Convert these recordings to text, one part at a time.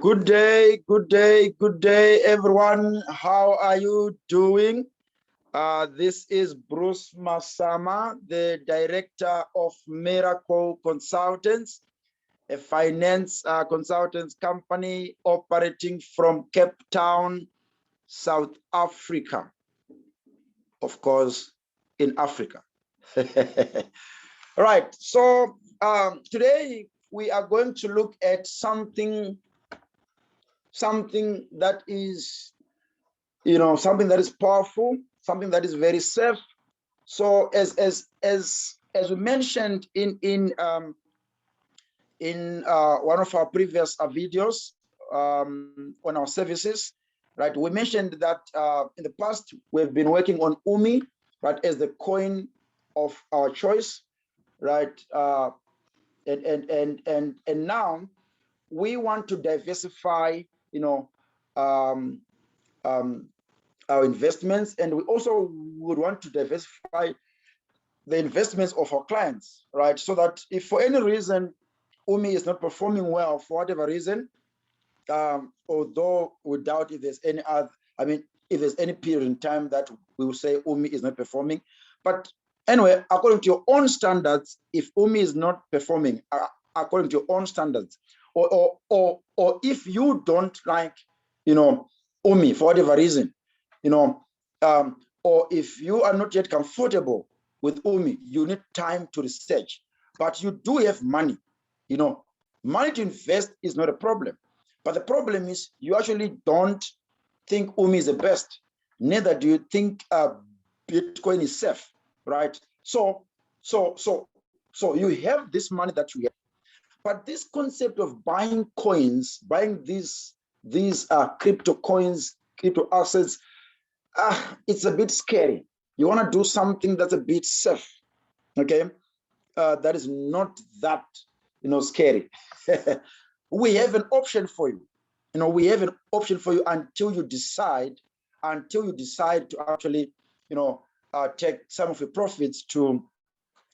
Good day, good day, good day, everyone. How are you doing? This is Bruce Masama, the director of Miracle Consultants, a finance consultants company operating from Cape Town, South Africa. Of course, in Africa. All right, so today we are going to look at something that is something that is powerful, something that is very safe. So as we mentioned in one of our previous videos on our services, right, we mentioned that in the past we've been working on UMI, right, as the coin of our choice, right, and now we want to diversify, um, um, our investments, and we also would want to diversify the investments of our clients, right? So that if for any reason UMI is not performing well for whatever reason, although we doubt if there's any other, if there's any period in time that we will say UMI is not performing. But anyway, according to your own standards, if UMI is not performing according to your own standards, or if you don't like, UMI for whatever reason, or if you are not yet comfortable with UMI, you need time to research, but you do have money. Money to invest is not a problem, but the problem is you actually don't think UMI is the best. Neither do you think Bitcoin is safe, right? So you have this money that you have, but this concept of buying coins, buying these crypto coins, crypto assets, it's a bit scary. You want to do something that's a bit safe, okay? That is not that scary. We have an option for you. We have an option for you until you decide to actually take some of your profits to,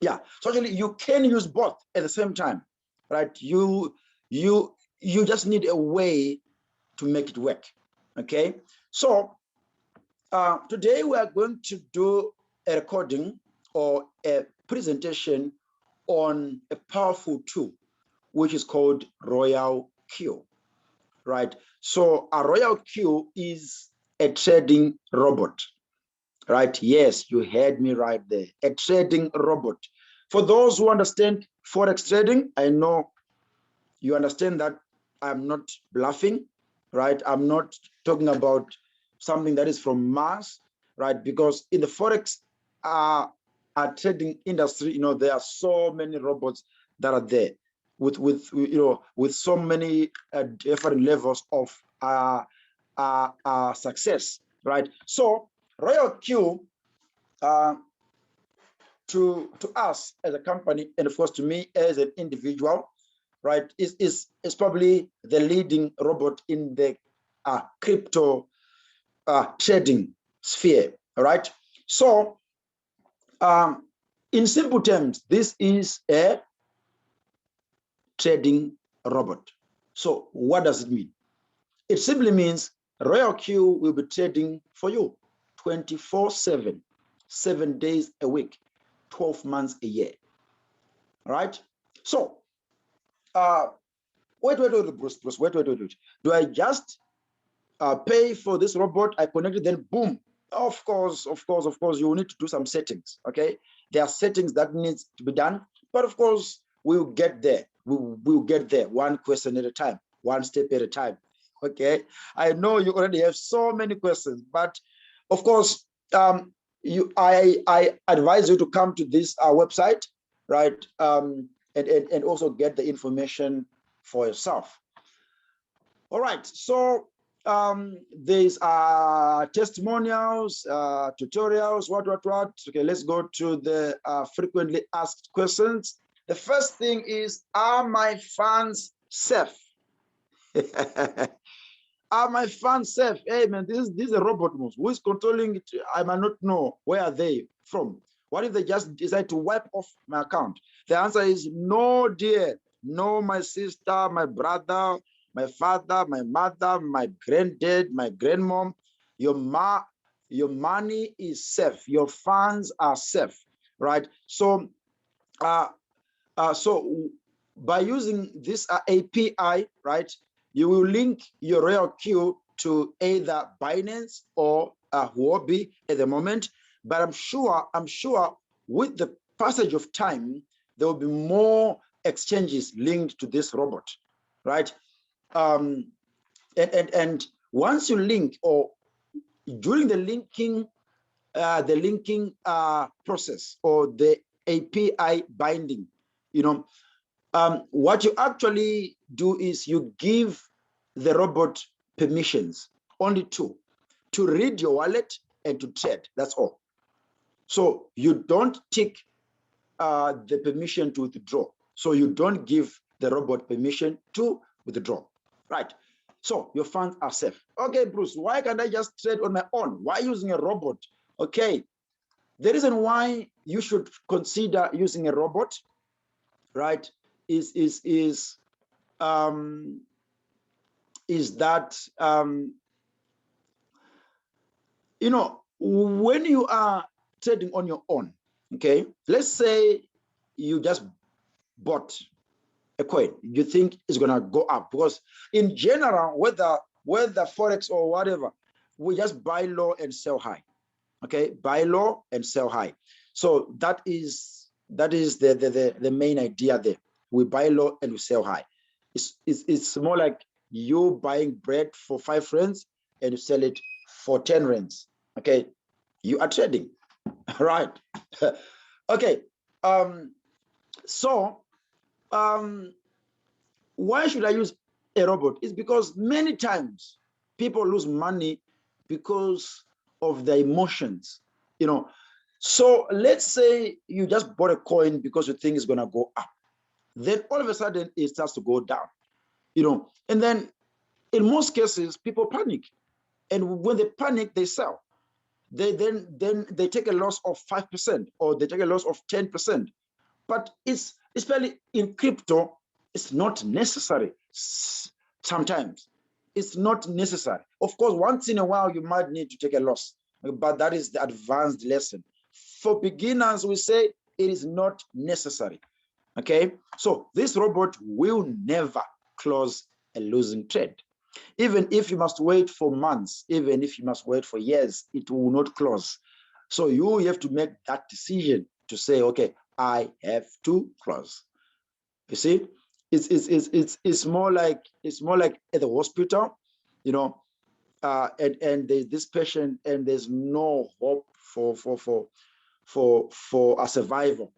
yeah. So actually you can use both at the same time, right? You just need a way to make it work. Okay, so today we are going to do a recording or a presentation on a powerful tool which is called Royal Q, right? So a Royal Q is a trading robot, right? Yes, you heard me right there, a trading robot. For those who understand Forex trading, I know you understand that I'm not bluffing, right? I'm not talking about something that is from Mars, right? Because in the Forex trading industry, there are so many robots that are there with so many different levels of success, right? So Royal Q, to us as a company, and of course to me as an individual, right, is probably the leading robot in the crypto trading sphere. All right. So in simple terms, this is a trading robot. So what does it mean? It simply means Royal Q will be trading for you 24/7, 7 days a week, 12 months a year. All right. So wait, Bruce, wait. Do I just pay for this robot? I connect it, then boom. Of course, you will need to do some settings. Okay, there are settings that needs to be done, but of course we'll get there. We'll get there one question at a time, one step at a time. Okay, I know you already have so many questions, but of course, I advise you to come to this website, right, and also get the information for yourself. All right, so these are testimonials, tutorials, what. Okay, let's go to the frequently asked questions. The first thing is, are my funds safe? Are my funds safe? Hey man, this is a robot moves. Who is controlling it? I might not know. Where are they from? What if they just decide to wipe off my account? The answer is no, dear. No, my sister, my brother, my father, my mother, my granddad, my grandmom. Your money is safe. Your funds are safe, right? So, so by using this API, right, you will link your Royal Q to either Binance or Huobi at the moment. But I'm sure with the passage of time, there will be more exchanges linked to this robot, right? And once you link, or during the linking process, or the API binding, what you actually do is you give the robot permissions, only two: to read your wallet and to trade. That's all. So you don't tick the permission to withdraw. So you don't give the robot permission to withdraw, right? So your funds are safe. Okay, Bruce, why can't I just trade on my own? Why using a robot? Okay, the reason why you should consider using a robot, right, is that when you are trading on your own, okay, let's say you just bought a coin, you think it's gonna go up, because in general, whether forex or whatever, we just buy low and sell high. Okay, buy low and sell high. So that is the main idea there. We buy low and we sell high. It's more like you buying bread for 5 rands and you sell it for 10 rands. Okay, you are trading, right? Okay, so why should I use a robot? It's because many times people lose money because of their emotions, So let's say you just bought a coin because you think it's going to go up. Then all of a sudden it starts to go down, And then in most cases, people panic. And when they panic, they sell. Then they take a loss of 5%, or they take a loss of 10%. But it's, especially in crypto, it's not necessary. Sometimes it's not necessary. Of course, once in a while, you might need to take a loss, but that is the advanced lesson. For beginners, we say it is not necessary. Okay, so this robot will never close a losing trade. Even if you must wait for months, even if you must wait for years, it will not close. So you have to make that decision to say, okay, I have to close. You see, it's more like at the hospital, and there's this patient and there's no hope for a survival.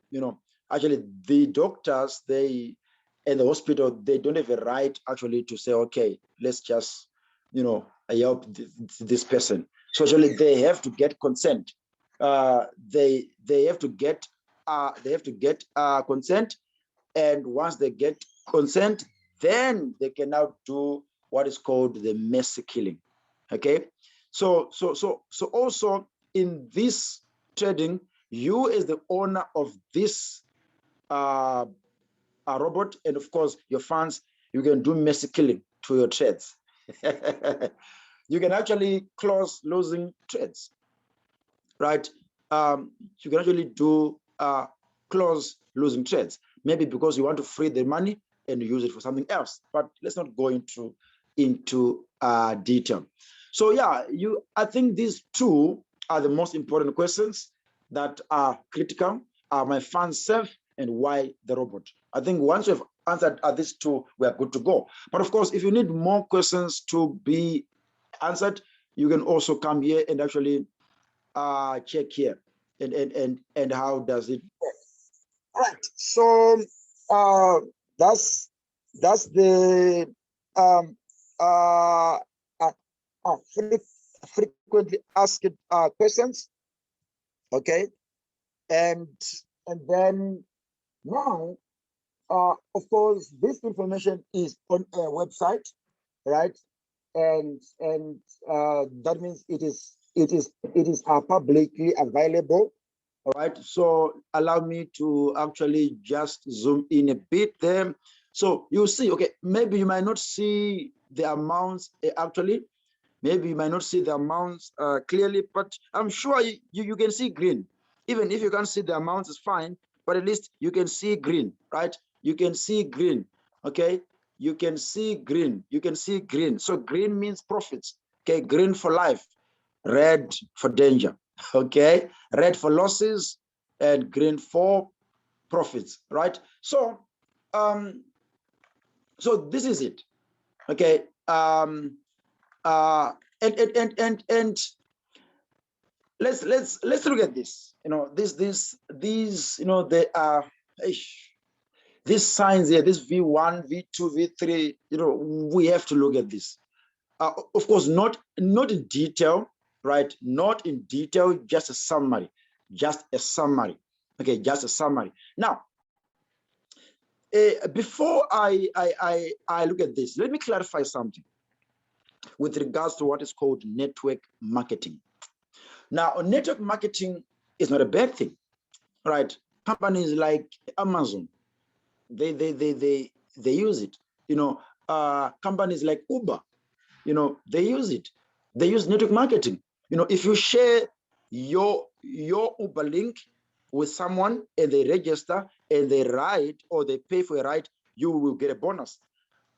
Actually, the doctors, in the hospital, they don't have a right actually to say, okay, let's just help this person. So actually, they have to get consent. They have to get consent, and once they get consent, then they can now do what is called the mercy killing. Okay, so also in this trading, you as the owner of this robot, and of course your funds, you can do mercy killing to your trades. You can actually close losing trades, right? You can actually do close losing trades, maybe because you want to free the money and use it for something else. But let's not go into detail. So yeah, I think these two are the most important questions that are critical. Are my funds safe, and why the robot? I think once you've answered these two, we are good to go. But of course, if you need more questions to be answered, you can also come here and actually check here, and how does it work. All right, so that's the frequently asked questions. Okay, and then now, of course, this information is on a website, right? And that means it is publicly available. All right. So allow me to actually just zoom in a bit there. So you see, okay, maybe you might not see the amounts actually, maybe you might not see the amounts clearly, but I'm sure you can see green. Even if you can't see the amounts, it's fine, but at least you can see green, right? You can see green, okay? You can see green, you can see green. So green means profits, okay? Green for life, red for danger, okay? Red for losses and green for profits, right? So, so this is it, okay? Uh, and let's look at this. You know, these you know, they are these signs here, this V1, V2, V3, you know, we have to look at this. Of course, not in detail, right? Not in detail, just a summary, just a summary. Okay, just a summary. Now, before I look at this, let me clarify something with regards to what is called network marketing. Now, network marketing is not a bad thing, right? Companies like Amazon, they use it. You know, companies like Uber, you know, they use it. They use network marketing. You know, if you share your Uber link with someone and they register and they ride or they pay for a ride, you will get a bonus.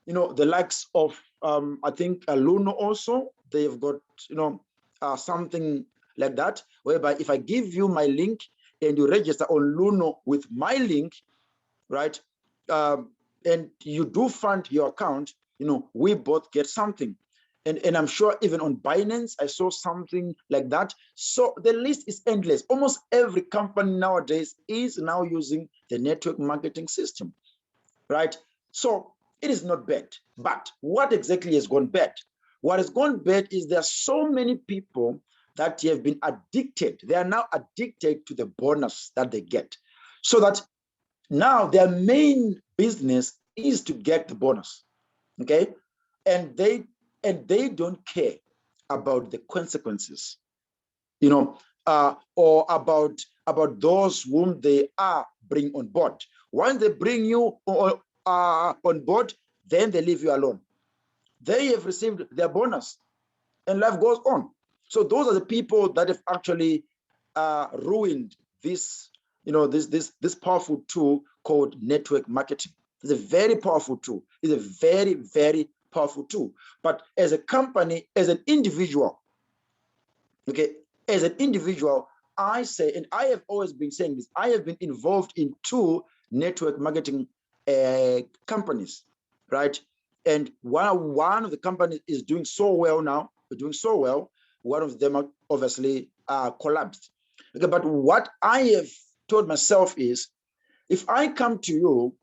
You know, the likes of I think Luno also, they've got, you know, something like that, whereby if I give you my link and you register on Luno with my link, right, and you do fund your account, you know, we both get something. And I'm sure even on Binance, I saw something like that. So the list is endless. Almost every company nowadays is now using the network marketing system, right? So it is not bad. But what exactly has gone bad? What has gone bad is there are so many people that have been addicted. They are now addicted to the bonus that they get. So that now their main business is to get the bonus, okay? And they don't care about the consequences, you know, or about those whom they are bring on board. Once they bring you on board, then they leave you alone. They have received their bonus, and life goes on. So those are the people that have actually ruined this, you know, this powerful tool called network marketing. It's a very powerful tool. It's a very, very powerful tool. But as a company, as an individual, okay, as an individual, I say, and I have always been saying this, I have been involved in 2 network marketing companies, right? And one of the companies is doing so well now, doing so well. One of them obviously collapsed. Okay, but what I have told myself is, if I come to you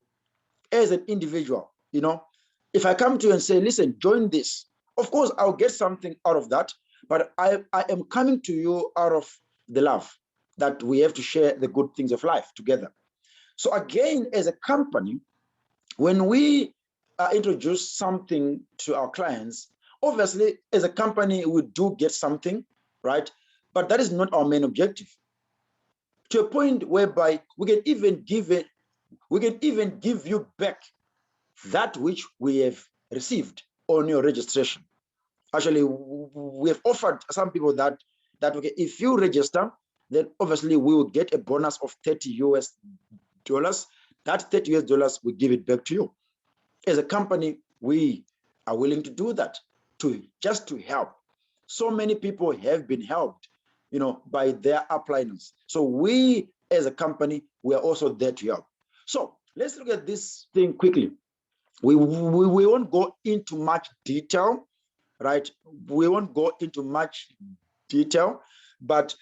as an individual, you know, if I come to you and say, listen, join this, of course, I'll get something out of that, but I am coming to you out of the love that we have to share the good things of life together. So again, as a company, when we introduce something to our clients, obviously, as a company, we do get something, right? But that is not our main objective. To a point whereby we can even give you back that which we have received on your registration. Actually, we have offered some people that okay, if you register, then obviously we will get a bonus of $30. That $30 we give it back to you. As a company, we are willing to do that just to help. So many people have been helped, you know, by their upliners. So we, as a company, we are also there to help. So let's look at this thing quickly. We won't go into much detail, right? We won't go into much detail, but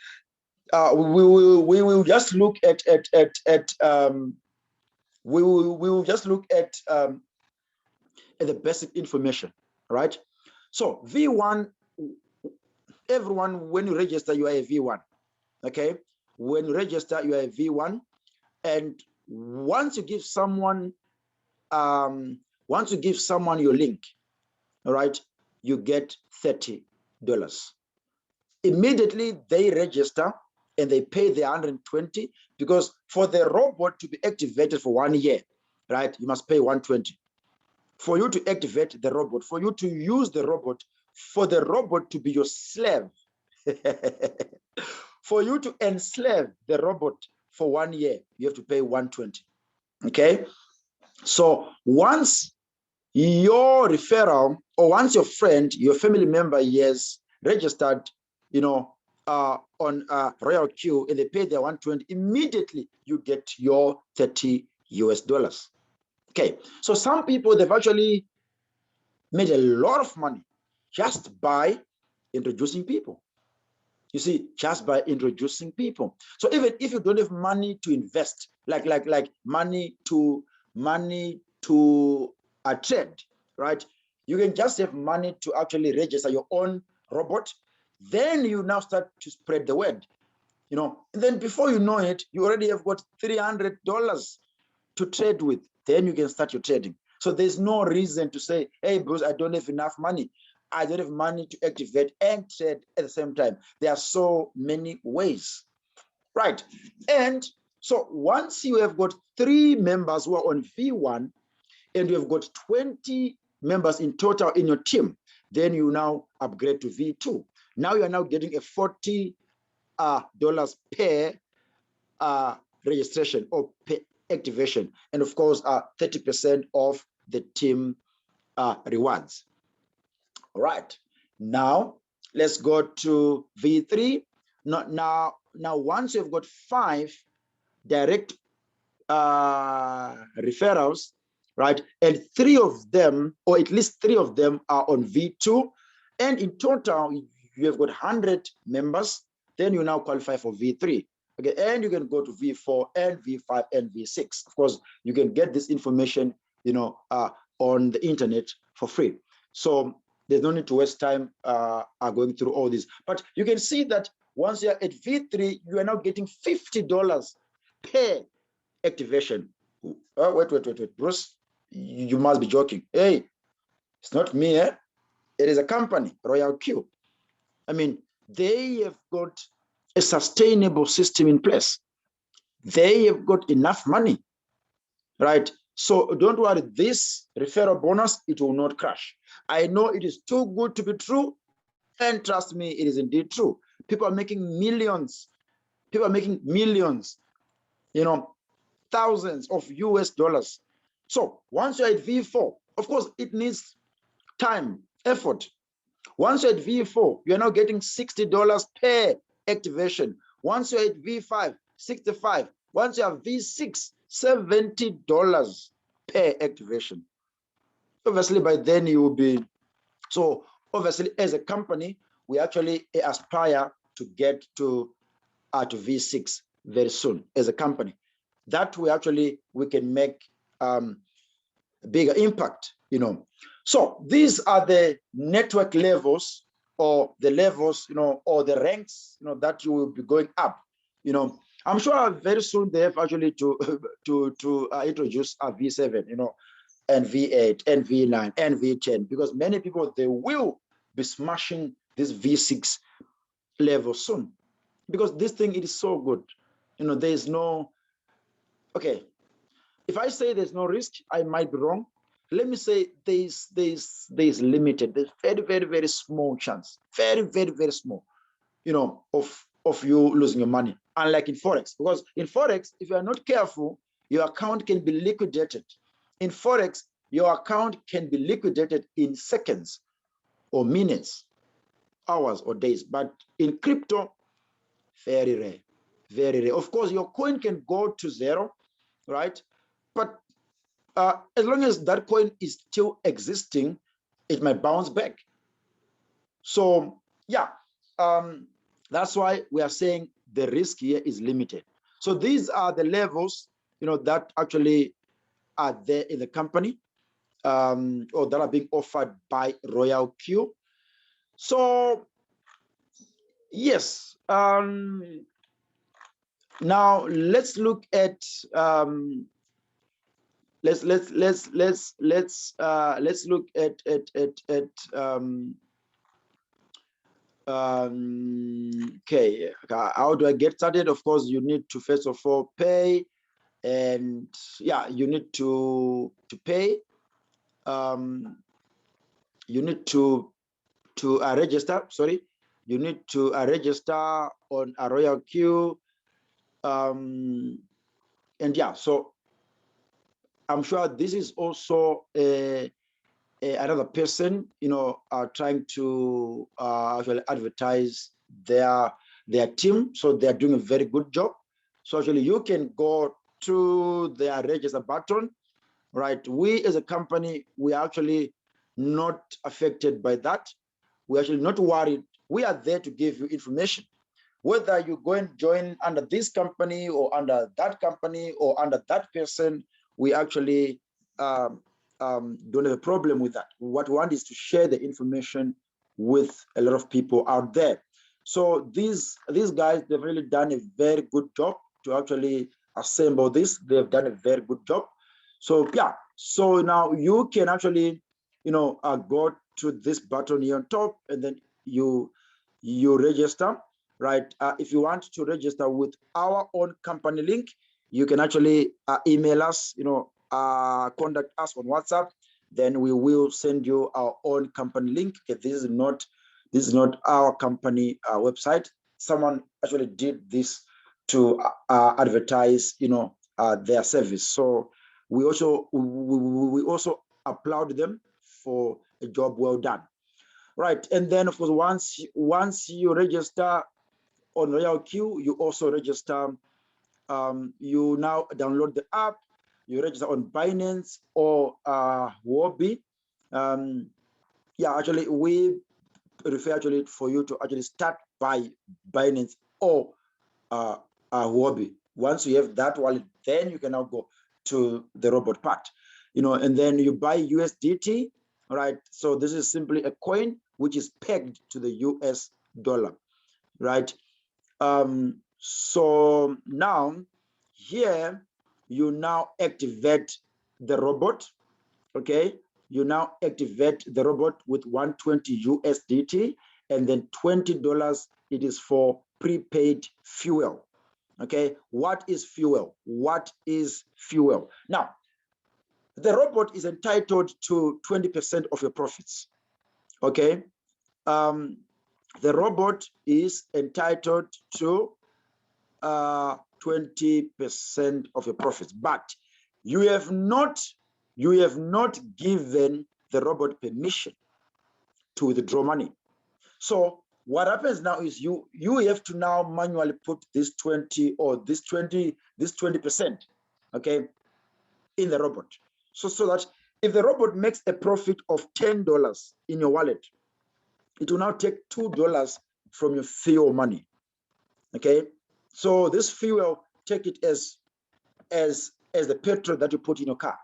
we will just look at we will just look at the basic information, right? So V1, everyone, when you register, you are a V1, okay? When you register, you are a V1, and once you give someone your link, all right, you get $30. Immediately they register and they pay the 120, because for the robot to be activated for 1 year, right, you must pay 120. for you to activate the robot, for you to use the robot, for the robot to be your slave, for you to enslave the robot for 1 year, you have to pay 120. Okay. So once your referral, or once your friend, your family member is registered, on Royal Q, and they pay their 120, immediately you get your $30 US. Okay, so some people, they've actually made a lot of money just by introducing people. You see, just by introducing people. So even if you don't have money to invest, like money to a trade, right? You can just have money to actually register your own robot. Then you now start to spread the word, and then before you know it, you already have got $300 to trade with. Then you can start your trading. So there's no reason to say, hey, Bruce, I don't have enough money. I don't have money to activate and trade at the same time. There are so many ways, right? And so once you have got 3 members who are on V1, and you have got 20 members in total in your team, then you now upgrade to V2. Now you are now getting a $40 per registration or per activation, and of course 30% of the team rewards. All right, now let's go to V3. Now once you've got 5 direct referrals, right, and 3 of them, or at least 3 of them, are on V2, and in total you have got 100 members, then you now qualify for V3. Okay, and you can go to V4 and V5 and V6. Of course, you can get this information, on the internet for free. So there's no need to waste time going through all this. But you can see that once you're at V3, you are now getting $50 per activation. Wait, Bruce, you must be joking. Hey, it's not me, eh? It is a company, Royal Q. I mean, they have got a sustainable system in place. They have got enough money, right? So don't worry, this referral bonus, it will not crash. I know it is too good to be true, and trust me, it is indeed true. People are making millions. People are making millions, thousands of US dollars. So once you're at V4, of course, it needs time, effort. Once you're at V4, you're now getting $60 per activation. Once you're at V5, 65. Once you have V6, $70 per activation. Obviously, by then you will be, so obviously as a company, we actually aspire to get to V6 very soon as a company. That way we can make a bigger impact, So these are the network levels, or the levels, or the ranks, that you will be going up. I'm sure very soon they have actually to introduce a V7, and V8 and V9 and V10, because many people, they will be smashing this V6 level soon, because this thing, it is so good. There is no, okay, if I say there's no risk, I might be wrong. Let me say there's limited, there's very, very, very small chance, very, very, very small, of you losing your money, unlike in Forex. Because in Forex, if you are not careful, your account can be liquidated. In Forex, your account can be liquidated in seconds or minutes, hours or days. But in crypto, very rare, very rare. Of course, your coin can go to zero, right? But as long as that coin is still existing, it might bounce back. So yeah, that's why we are saying the risk here is limited. So these are the levels, that actually are there in the company, or that are being offered by Royal Q. So yes, now let's look at let's look at okay, how do I get started? Of course, you need to first of all pay, and yeah, you need to pay, you need to register. Sorry, you need to register on a Royal Q. And yeah, so I'm sure this is also another person, trying to actually advertise their team. So they are doing a very good job. So actually, you can go to their register button, right? We as a company, we are actually not affected by that. We're actually not worried. We are there to give you information. Whether you go and join under this company or under that company or under that person, we actually don't have a problem with that. What we want is to share the information with a lot of people out there. So these guys, they've really done a very good job to actually assemble this. They've done a very good job. So yeah, so now you can actually, go to this button here on top, and then you register, right? If you want to register with our own company link, you can actually email us, contact us on WhatsApp. Then we will send you our own company link. Okay, this is not our company website. Someone actually did this to advertise, their service. So we also applaud them for a job well done. Right, and then of course, once you register on Royal Q, you also register. You now download the app. You register on Binance or Huobi. Yeah, actually, we prefer actually for you to actually start by Binance or Huobi. Once you have that wallet, then you can now go to the robot part. And then you buy USDT. Right, so this is simply a coin which is pegged to the US dollar, right? So now here you now activate the robot. Okay, you now activate the robot with 120 USDT, and then $20 it is for prepaid fuel. Okay, what is fuel? What is fuel? Now, the robot is entitled to 20% of your profits. Okay, the robot is entitled to 20% of your profits, but you have not given the robot permission to withdraw money. So what happens now is you have to now manually put this 20% or this 20%, okay, in the robot. So that if the robot makes a profit of $10 in your wallet, it will now take $2 from your fuel money. Okay, so this fuel, take it as the petrol that you put in your car.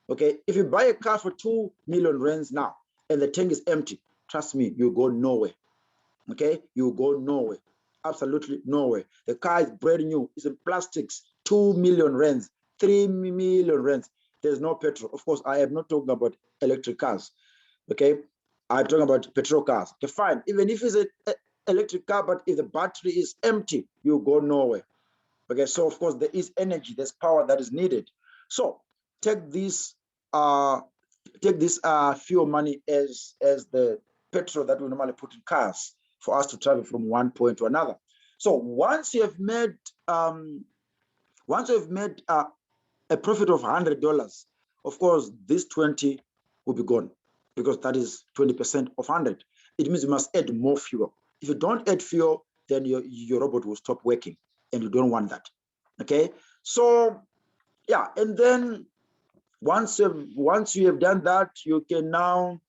Okay, if you buy a car for 2 million rands now and the tank is empty, trust me, you go nowhere. Okay, you go nowhere, absolutely nowhere. The car is brand new, it's in plastics, 2 million rands, 3 million rands. There's no petrol. Of course, I am not talking about electric cars. Okay, I'm talking about petrol cars. Okay, fine. Even if it's an electric car, but if the battery is empty, you go nowhere. Okay, so of course there is energy, there's power that is needed. So take this fuel money as the petrol that we normally put in cars for us to travel from one point to another. So once you have made a profit of $100, of course this 20 will be gone, because that is 20% of 100. It means you must add more fuel. If you don't add fuel, then your robot will stop working, and you don't want that. Okay, so yeah, and then once you have done that, you can now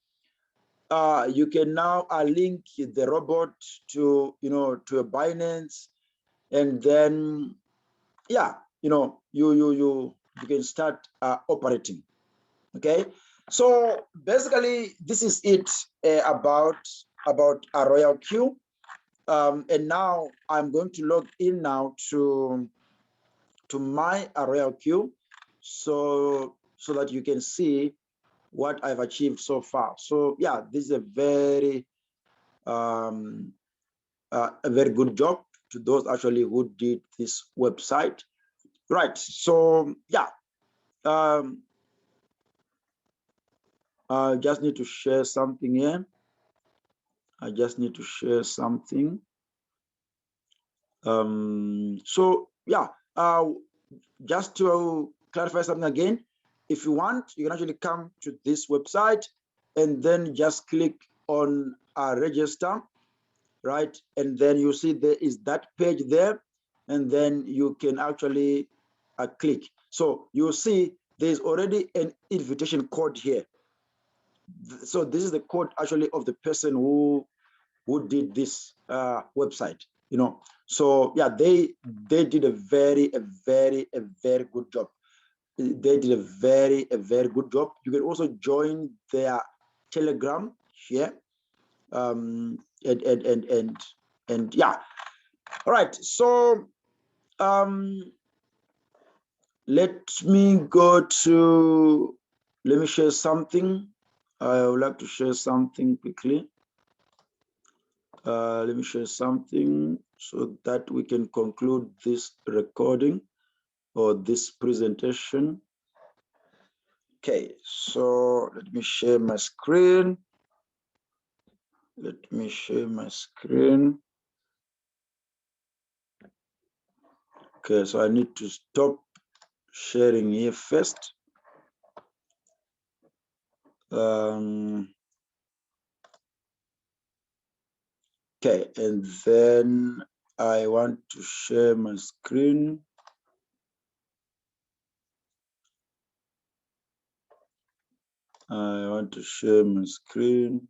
link the robot to to a Binance, and then yeah, you can start operating. Okay, so basically this is it about a Royal Q. And now I'm going to log in now to my Royal Q, so that you can see what I've achieved so far. So yeah, this is a very good job to those actually who did this website. Right, so yeah, I just need to share something here. I just need to share something. So yeah, just to clarify something again, if you want, you can actually come to this website and then just click on register, right? And then you see there is that page there, and then you can actually click. So you'll see there's already an invitation code here. So this is the code actually of the person who did this website, you know. So yeah, they did a very good job. They did a very good job. You can also join their Telegram here, and yeah. All right, so let me go to, let me share something. I would like to share something quickly. Let me share something so that we can conclude this recording or this presentation. Okay, so let me share my screen. Let me share my screen. Okay, so I need to stop sharing here first. Okay, and then I want to share my screen. I want to share my screen.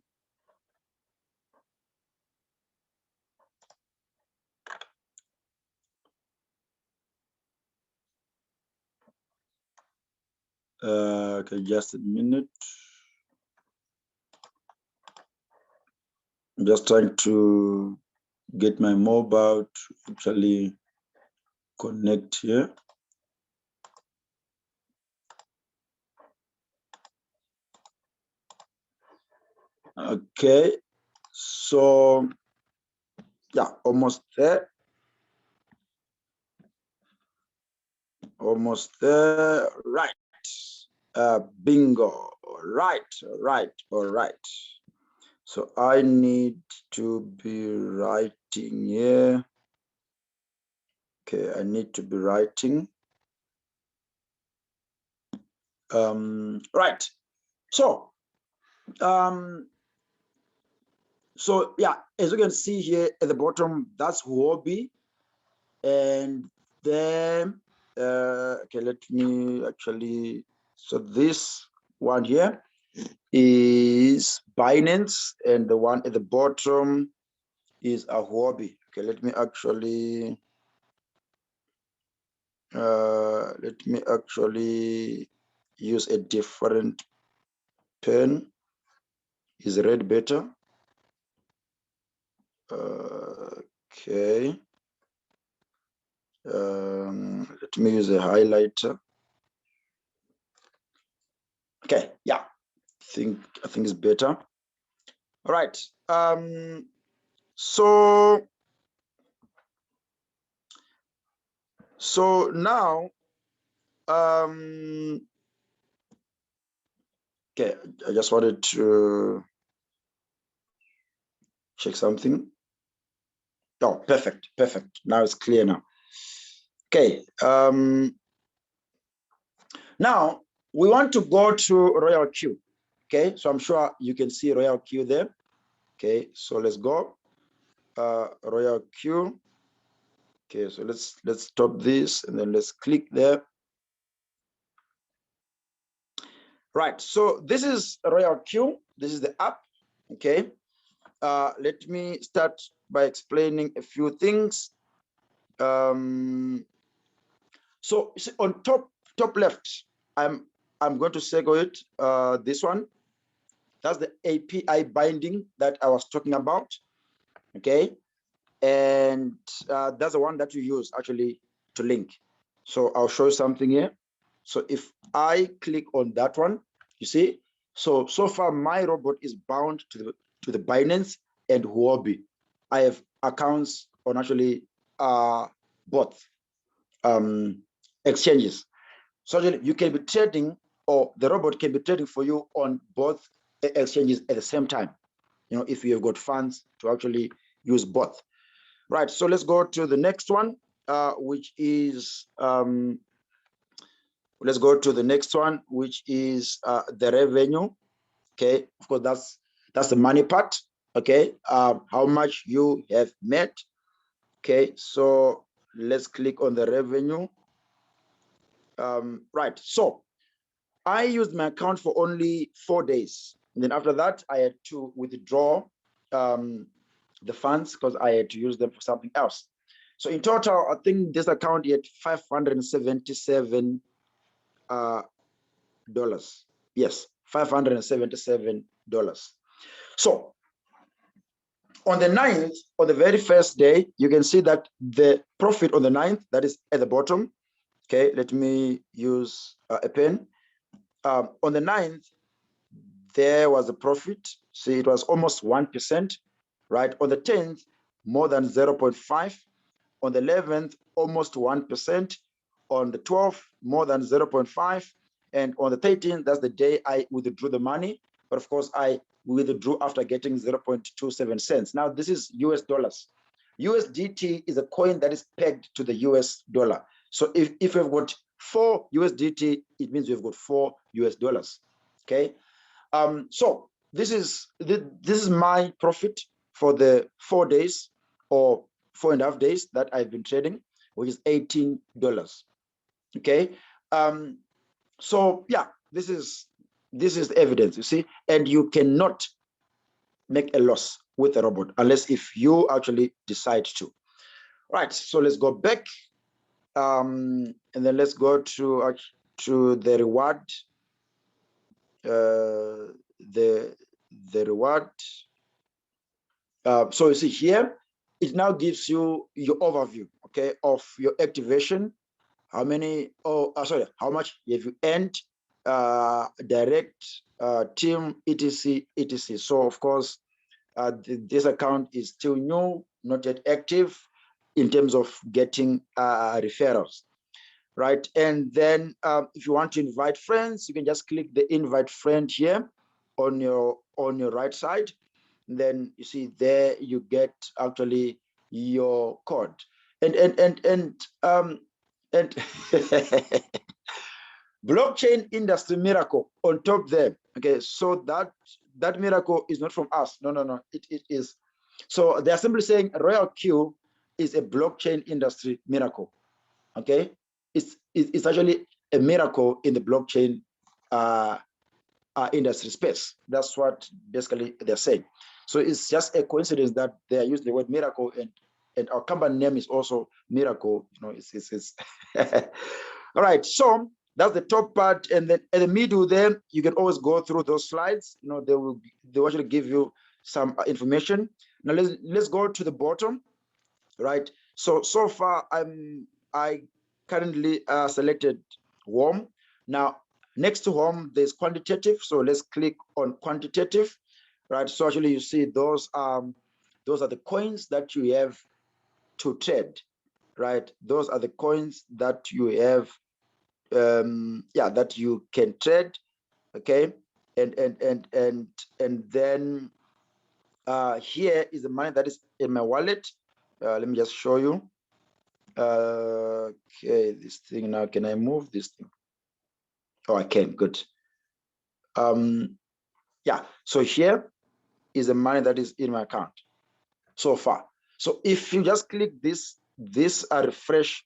Okay, just a minute. I'm just trying to get my mobile to actually connect here. Okay, so yeah, almost there. Almost there. Right. Bingo. All right. So I need to be writing here. Okay, I need to be writing. Right. So so yeah, as you can see here at the bottom, that's Huobi. And then okay, let me actually, so this one here is Binance, and the one at the bottom is a Huobi. Okay, let me actually use a different pen. Is red better? Okay. Let me use a highlighter. Okay, yeah, I think it's better. All right. So now, okay, I just wanted to check something. Oh, perfect. Now it's clear now. Okay. Now we want to go to Royal Q. Okay, so I'm sure you can see Royal Q there. Okay, so let's go. Royal Q. Okay, so let's stop this and then let's click there. Right, so this is Royal Q. This is the app. Okay, let me start by explaining a few things. So on top left, I'm going to circle it. This one, that's the API binding that I was talking about. Okay, and that's the one that you use actually to link. So I'll show you something here. So if I click on that one, you see, so far my robot is bound to the Binance and Huobi. I have accounts on actually both exchanges. So you can be trading or the robot can be trading for you on both exchanges at the same time, if you have got funds to actually use both. Right, so let's go to the next one, which is let's go to the next one, which is the revenue. Okay, of course, that's the money part. Okay, how much you have made. Okay, so let's click on the revenue. Right, so I used my account for only 4 days. And then after that, I had to withdraw the funds because I had to use them for something else. So in total, I think this account had $577. Yes, $577. So on the 9th, on the very first day, you can see that the profit on the 9th, that is at the bottom. Okay, let me use a pen. On the 9th, there was a profit. See, it was almost 1%, right? On the 10th, more than 0.5. On the 11th, almost 1%. On the 12th, more than 0.5. And on the 13th, that's the day I withdrew the money. But of course, I withdrew after getting 0.27 cents. Now, this is US dollars. USDT is a coin that is pegged to the US dollar. So if you've got 4 USDT, it means you've got 4 US dollars. Okay. So this is my profit for the 4 days or 4.5 days that I've been trading, which is $18. Okay. So yeah, this is the evidence, you see, and you cannot make a loss with a robot unless if you actually decide to. Right. So let's go back, and then let's go to the reward. The reward. So you see here, it now gives you your overview, okay, of your activation. How many? Sorry, how much have you earned? Direct, team, etc. So of course, this account is still new, not yet active in terms of getting referrals, right? And then if you want to invite friends, you can just click the invite friend here on your right side. And then you see there you get actually your code, and blockchain industry miracle on top there. Okay, so that miracle is not from us. No, it is. So they're simply saying Royal Q is a blockchain industry miracle. Okay, it's actually a miracle in the blockchain industry space. That's what basically they're saying. So it's just a coincidence that they are using the word miracle, and our company name is also Miracle. It's all right. So that's the top part, and then at the middle there, you can always go through those slides. They will actually give you some information. Now let's go to the bottom, right? So far I currently selected warm. Now next to home there's quantitative, so let's click on quantitative, right? So actually you see those are the coins that you have to trade, right? Those are the coins that you have that you can trade. Okay, and then here is the money that is in my wallet. Let me just show you. Okay, this thing now, can I move this thing? Oh, I can. Good. Yeah, so here is the money that is in my account so far. So if you just click this refresh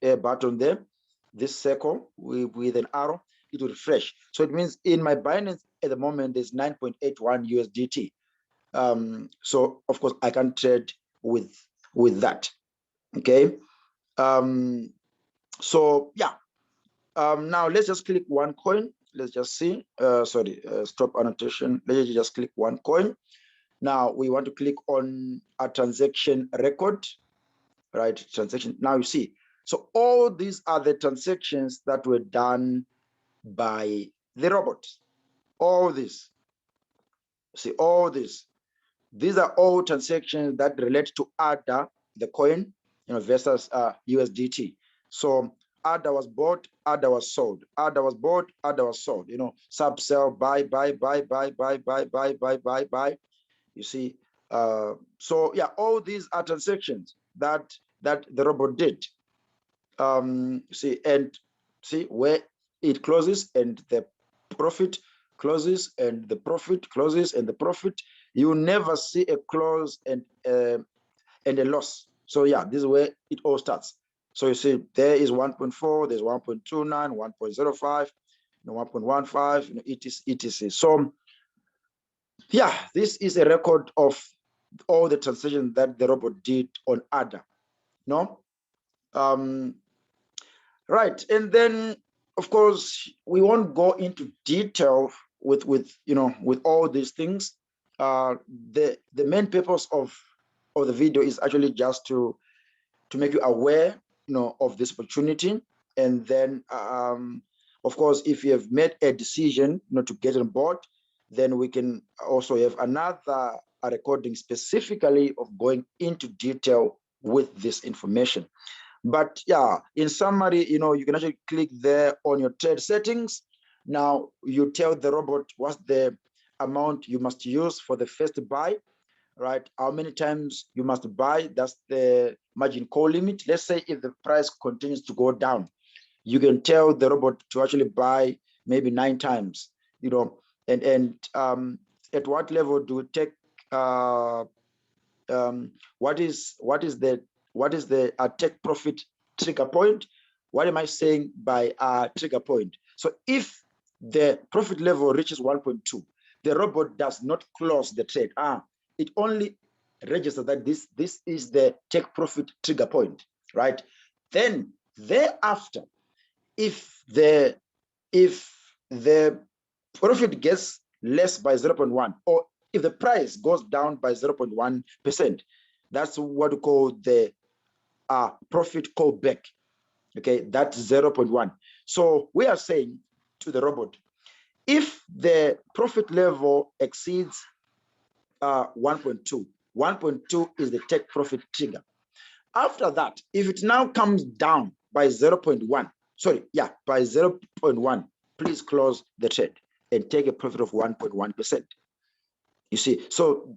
button there, this circle with an arrow, it will refresh. So it means in my Binance at the moment there's 9.81 USDT. So of course I can trade with that. Okay. So yeah. Now let's just click one coin. Let's just see. Stop annotation. Let's just click one coin. Now we want to click on a transaction record, right? Transaction. Now you see. So all these are the transactions that were done by the robot. All this. See, all this. These are all transactions that relate to ADA, the coin, versus USDT. So ADA was bought, ADA was sold, ADA was bought, ADA was sold. You know, sub, sell, buy, buy, buy, buy, buy, buy, buy, buy, buy, buy. You see, so yeah, all these are transactions that the robot did. See, and see where it closes and the profit closes and the profit closes and the profit. You never see a close and a loss. So yeah, this is where it all starts. So you see, there is 1.4, there's 1.29, 1.05, 1.15, etc. So yeah, this is a record of all the transactions that the robot did on ADA. No, right, and then of course we won't go into detail with all these things. The main purpose of the video is actually just to make you aware, of this opportunity, and then of course, if you have made a decision, to get on board, then we can also have another recording specifically of going into detail with this information. But yeah, in summary, you can actually click there on your trade settings. Now you tell the robot what's the amount you must use for the first buy, right? How many times you must buy, that's the margin call limit. Let's say if the price continues to go down, you can tell the robot to actually buy maybe 9 times, and at what level do we take, what is the take profit trigger point? What am I saying by trigger point? So if the profit level reaches 1.2, the robot does not close the trade. It only registers that this is the take profit trigger point, right? Then thereafter, if the profit gets less by 0.1, or if the price goes down by 0.1%, that's what we call the profit callback. Okay, that's 0.1. So we are saying to the robot, if the profit level exceeds 1.2, 1.2 is the take profit trigger. After that, if it now comes down by 0.1, by 0.1, please close the trade and take a profit of 1.1%. You see, so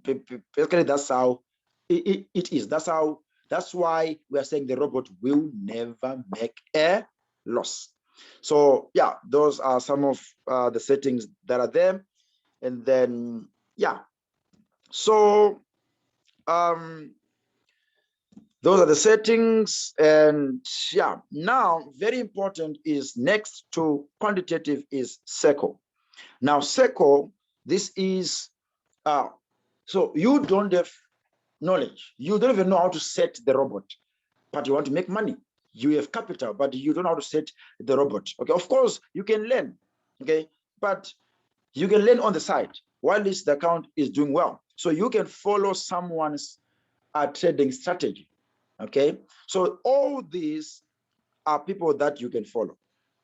basically that's how it is. That's why we are saying the robot will never make a loss. So yeah, those are some of the settings that are there. And then yeah, so those are the settings. And yeah, now very important is next to quantitative is SECO. Now SECO, this is so you don't have knowledge, you don't even know how to set the robot, but you want to make money. You have capital, but you don't know how to set the robot. Okay, of course you can learn, okay, but you can learn on the side while this the account is doing well. So you can follow someone's trading strategy. Okay, so all these are people that you can follow.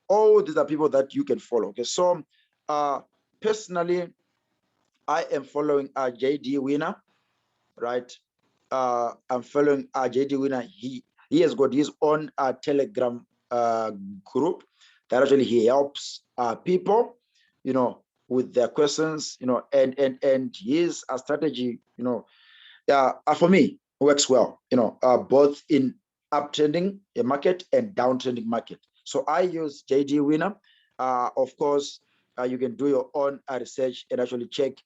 All these are people that you can follow. Okay, so personally, I am following JD Winner, right? I'm following JD Winner. He has got his own Telegram group that actually he helps people, with their questions, and his strategy, for me works well, both in uptrending a market and downtrending market. So I use JD Winner. Of course, you can do your own research and actually check.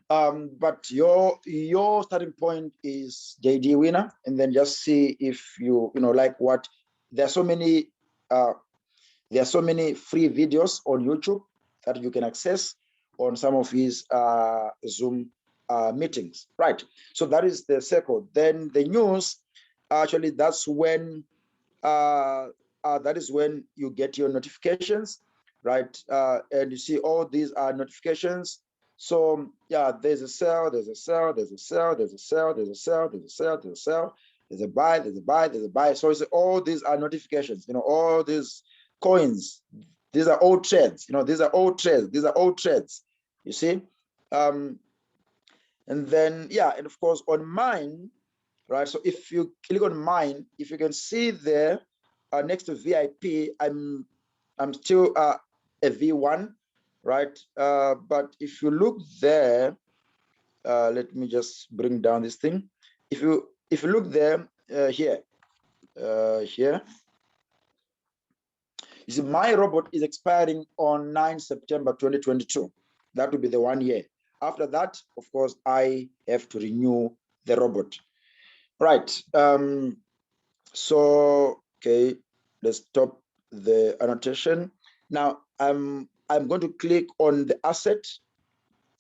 But your starting point is JD Winner, and then just see if you like what. There are so many free videos on YouTube that you can access on some of his Zoom meetings, right? So that is the SECO. Then the news, actually, that's when that is when you get your notifications, right? And you see all these notifications. So yeah, there's a sell, there's a sell, there's a sell, there's a sell, there's a sell, there's a sell, there's a sell, there's a buy, there's a buy, there's a buy. So it's all these are notifications. All these coins, these are all trades. These are all trades. These are all trades. You see, and then yeah, and of course on mine, right? So if you click on mine, if you can see there next to VIP, I'm still a V1, right? But if you look there, let me just bring down this thing. If you look there, here, here, you see my robot is expiring on 9 September 2022. That will be the 1 year. After that, of course, I have to renew the robot. Right. So, okay, let's stop the annotation. Now, I'm going to click on the asset.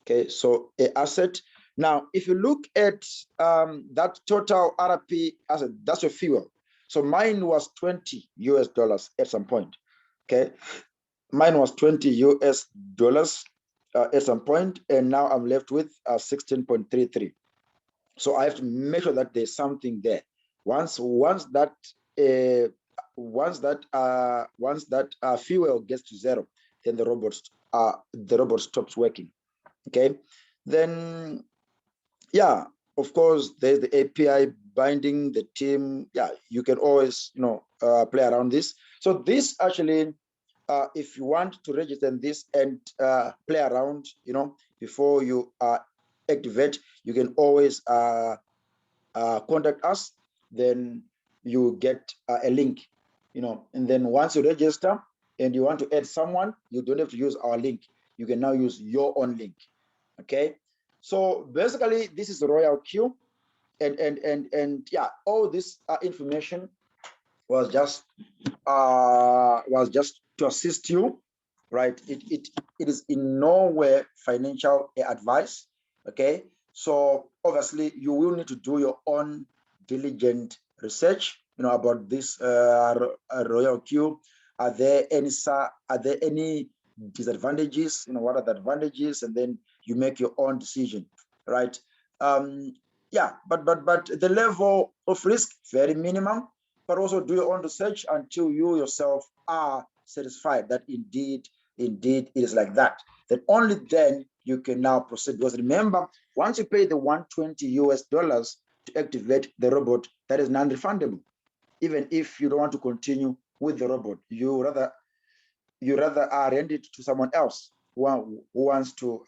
Okay, so a asset. Now, if you look at that total RP asset, that's your fuel. So mine was 20 US dollars at some point. Okay, mine was 20 US dollars at some point, and now I'm left with 16.33. So I have to make sure that there's something there. Once that fuel gets to zero, then the robot stops working. Okay, then yeah, of course there's the API binding the team. Yeah, you can always play around this. So this actually, if you want to register in this and play around, before you activate, you can always contact us. Then you get a link, and then once you register and you want to add someone, you don't have to use our link. You can now use your own link. Okay, so basically this is the Royal Queue, and yeah, all this information was just to assist you, right? It is in no way financial advice. Okay, so obviously you will need to do your own diligent research, about this Royal Queue. Are there any disadvantages? What are the advantages? And then you make your own decision, right? Yeah, but the level of risk very minimum, but also do your own research until you yourself are satisfied that indeed it is like that. Then only then you can now proceed. Because remember, once you pay the 120 US dollars to activate the robot, that is non-refundable. Even if you don't want to continue with the robot, you rather rent it to someone else who wants to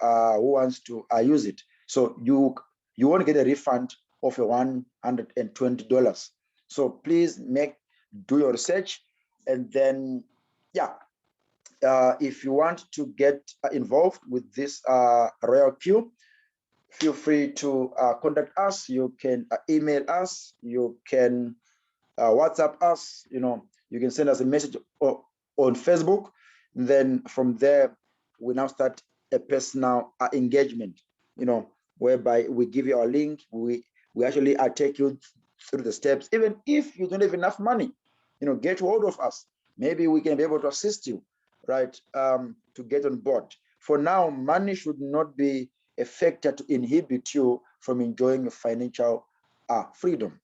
use it. So you won't get a refund of your $120. So please do your research, and then yeah, if you want to get involved with this Royal Queue, feel free to contact us. You can email us, you can WhatsApp us, you can send us a message on Facebook. And then from there, we now start a personal engagement, whereby we give you our link. We actually take you through the steps. Even if you don't have enough money, get hold of us. Maybe we can be able to assist you, right, to get on board. For now, money should not be a factor to inhibit you from enjoying your financial freedom,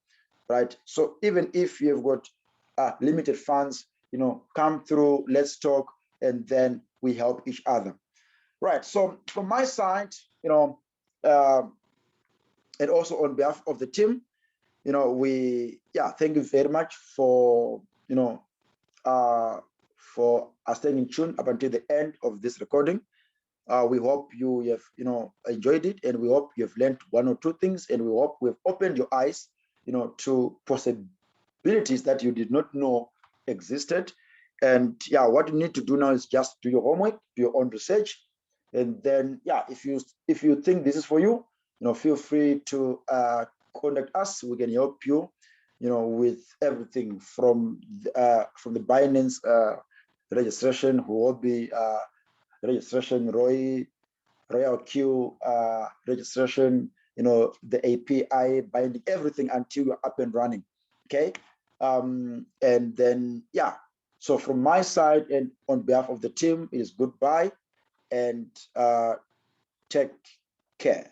right? So even if you've got limited funds, come through, let's talk, and then we help each other, right? So from my side, and also on behalf of the team, thank you very much for staying in tune up until the end of this recording. We hope you have enjoyed it, and we hope you have learned one or two things, and we hope we have opened your eyes to possibilities that you did not know existed. And yeah, what you need to do now is just do your homework, do your own research, and then yeah, if you think this is for you, feel free to contact us. We can help you, with everything from the Binance registration, who will be registration, Royal Queue registration, the API binding, everything until you're up and running. Okay. And then, yeah. So from my side and on behalf of the team, it is goodbye and take care.